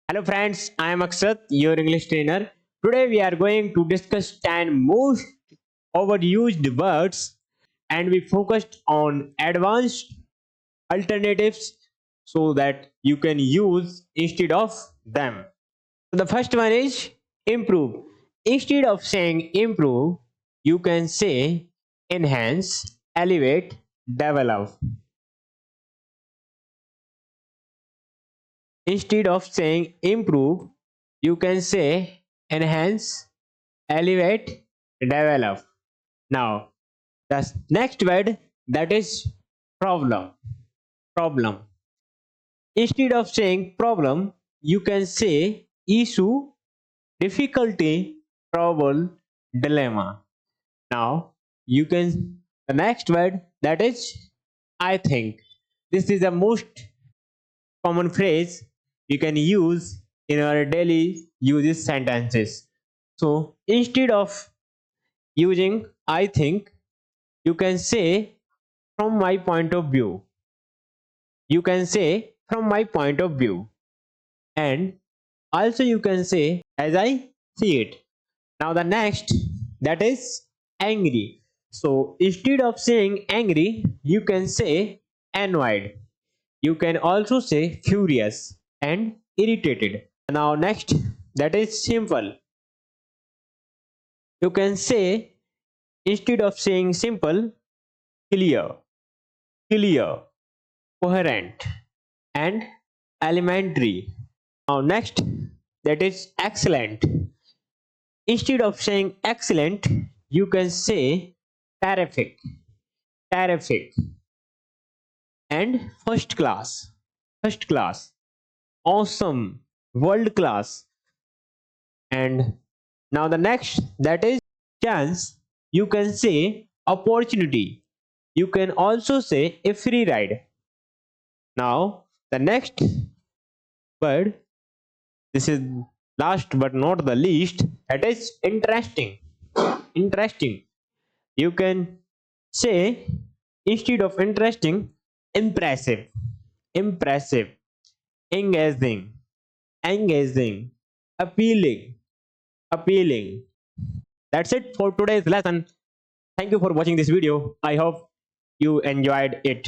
Hello friends, I am Akshat, your English trainer. Today we are going to discuss 10 most overused words and we focused on advanced alternatives so that you can use instead of them. So the first one is improve. Instead of saying improve, you can say enhance, elevate, develop. Instead of saying improve, you can say enhance, elevate, develop. Now, the next word that is problem. Problem. Instead of saying problem, you can say issue, difficulty, trouble, dilemma. Now, you can the next word that is I think. This is the most common phrase you can use in our daily uses sentences. So instead of using I think, you can say from my point of view. You can say from my point of view. And also you can say as I see it. Now the next that is angry. So instead of saying angry, you can say annoyed. You can also say furious and irritated. Now next that is simple. You can say instead of saying simple, clear, clear, coherent and elementary. Now next that is excellent. Instead of saying excellent, you can say terrific, terrific and first class, awesome, world class. And now the next that is chance. You can say opportunity. You can also say a free ride. Now the next word, this is last but not the least, that is interesting. Interesting. You can say instead of interesting, impressive, impressive, engaging, engaging, appealing, appealing. That's it for today's lesson. Thank you for watching this video. I hope you enjoyed it.